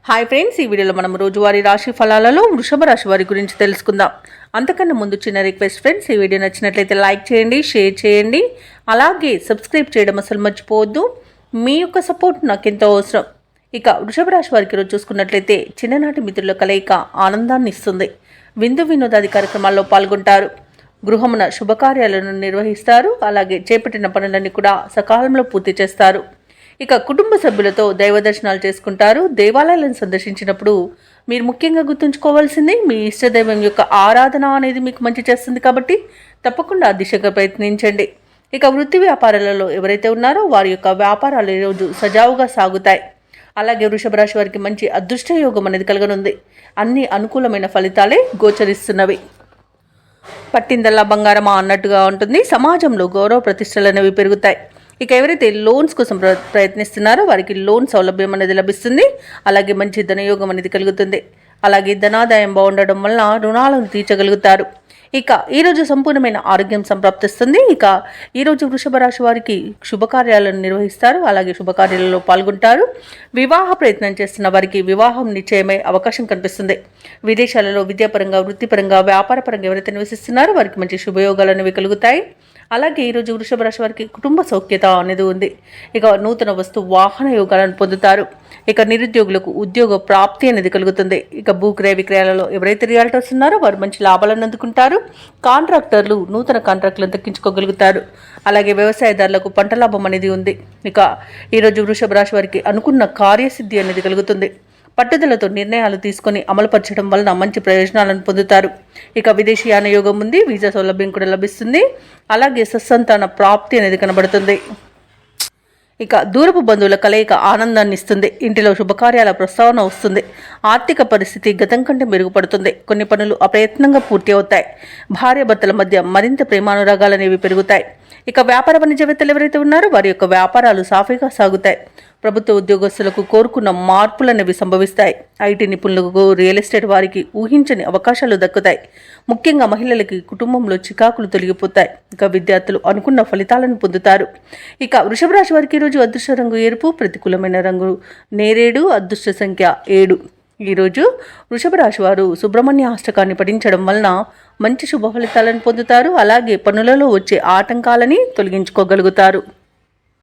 Hi friends, ఈ వీడియోలో మనం రోజువారీ రాశి ఫలాలలో వృషభ రాశి వారి గురించి తెలుసుకుందాం. అంతకన్నా ముందు చిన్న రిక్వెస్ట్ ఫ్రెండ్స్, ఈ వీడియో నచ్చినట్లయితే లైక్ చేయండి, షేర్ చేయండి, అలాగే సబ్స్క్రైబ్ చేయడం అసలు మర్చిపోవద్దు. మీ యొక్క సపోర్ట్ నాకు ఎంతో అవసరం. ఇక వృషభ రాశి వారికి రోజు చూసుకున్నట్లయితే చిన్ననాటి మిత్రుల కలయిక ఆనందాన్ని ఇస్తుంది. విందు వినోదాది కార్యక్రమాల్లో పాల్గొంటారు. గృహమున శుభకార్యాలను నిర్వహిస్తారు. అలాగే చేపట్టిన పనులన్నీ కూడా సకాలంలో పూర్తి చేస్తారు. ఇక కుటుంబ సభ్యులతో దైవ దర్శనాలు చేసుకుంటారు. దేవాలయాలను సందర్శించినప్పుడు మీరు ముఖ్యంగా గుర్తుంచుకోవాల్సింది మీ ఇష్టదైవం యొక్క ఆరాధన అనేది మీకు మంచి చేస్తుంది. కాబట్టి తప్పకుండా ఆ దిశగా ప్రయత్నించండి. ఇక వృత్తి వ్యాపారాలలో ఎవరైతే ఉన్నారో వారి యొక్క వ్యాపారాలు ఈరోజు సజావుగా సాగుతాయి. అలాగే వృషభ రాశి వారికి మంచి అదృష్ట యోగం అనేది కలగనుంది. అన్ని అనుకూలమైన ఫలితాలే గోచరిస్తున్నవి. పట్టిందల్లా బంగారమా అన్నట్టుగా ఉంటుంది. సమాజంలో గౌరవ ప్రతిష్టలు అనేవి పెరుగుతాయి. ఇక ఎవరైతే లోన్స్ కోసం ప్రయత్నిస్తున్నారో వారికి లోన్ సౌలభ్యం అనేది లభిస్తుంది. అలాగే మంచి ధనయోగం అనేది కలుగుతుంది. అలాగే ధనాదాయం బాగుండడం వలన రుణాలను తీర్చగలుగుతారు. ఇక ఈరోజు సంపూర్ణమైన ఆరోగ్యం సంప్రాప్తిస్తుంది. ఇక ఈరోజు వృషభ రాశి వారికి శుభకార్యాలను నిర్వహిస్తారు. అలాగే శుభకార్యాలలో పాల్గొంటారు. వివాహ ప్రయత్నం చేస్తున్న వారికి వివాహం నిశ్చయమై అవకాశం కనిపిస్తుంది. విదేశాలలో విద్యాపరంగా, వృత్తిపరంగా, వ్యాపారపరంగా ఎవరైతే నివసిస్తున్నారో వారికి మంచి శుభయోగాలు అనేవి కలుగుతాయి. అలాగే ఈరోజు వృషభ రాశి వారికి కుటుంబ సౌఖ్యత అనేది ఉంది. ఇక నూతన వస్తు వాహన యోగాలను పొందుతారు. ఇక నిరుద్యోగులకు ఉద్యోగ ప్రాప్తి అనేది కలుగుతుంది. ఇక భూక్రయ విక్రయాలలో ఎవరైతే రియాల్టర్స్ ఉన్నారో వారు మంచి లాభాలను అందుకుంటారు. కాంట్రాక్టర్లు నూతన కాంట్రాక్టులను దక్కించుకోగలుగుతారు. అలాగే వ్యవసాయదారులకు పంట లాభం అనేది ఉంది. ఇక ఈరోజు వృషభ రాశి వారికి అనుకున్న కార్యసిద్ధి అనేది కలుగుతుంది. పట్టుదలతో నిర్ణయాలు తీసుకొని అమలుపరచడం వలన మంచి ప్రయోజనాలను పొందుతారు. ఇక విదేశీయాన యోగం ఉంది. వీసా సౌలభ్యం కూడా లభిస్తుంది. అలాగే సత్సంతాన ప్రాప్తి అనేది కనబడుతుంది. ఇక దూరపు బంధువుల కలయిక ఆనందాన్ని ఇస్తుంది. ఇంటిలో శుభకార్యాల ప్రస్తావన వస్తుంది. ఆర్థిక పరిస్థితి గతం కంటే మెరుగుపడుతుంది. కొన్ని పనులు అప్రయత్నంగా పూర్తి అవుతాయి. భార్యాభర్తల మధ్య మరింత ప్రేమానురాగాలు అనేవి పెరుగుతాయి. ఇక వ్యాపార వాణిజ్యవేత్తలు ఎవరైతే ఉన్నారో వారి యొక్క వ్యాపారాలు సాఫీగా సాగుతాయి. ప్రభుత్వ ఉద్యోగస్తులకు కోరుకున్న మార్పులు అనేవి సంభవిస్తాయి. ఐటీ నిపుణులకు, రియల్ ఎస్టేట్ వారికి ఊహించని అవకాశాలు దక్కుతాయి. ముఖ్యంగా మహిళలకి కుటుంబంలో చికాకులు తొలగిపోతాయి. ఇక విద్యార్థులు అనుకున్న ఫలితాలను పొందుతారు. ఇక వృషభ రాశి వారికి ఈరోజు అదృష్ట రంగు ఎరుపు, ప్రతికూలమైన రంగు నేరేడు, అదృష్ట సంఖ్య 7. ఈరోజు వృషభ రాశి వారు సుబ్రహ్మణ్య అష్టకాన్ని పఠించడం వలన మంచి శుభ ఫలితాలను పొందుతారు. అలాగే పనులలో వచ్చే ఆటంకాలని తొలగించుకోగలుగుతారు.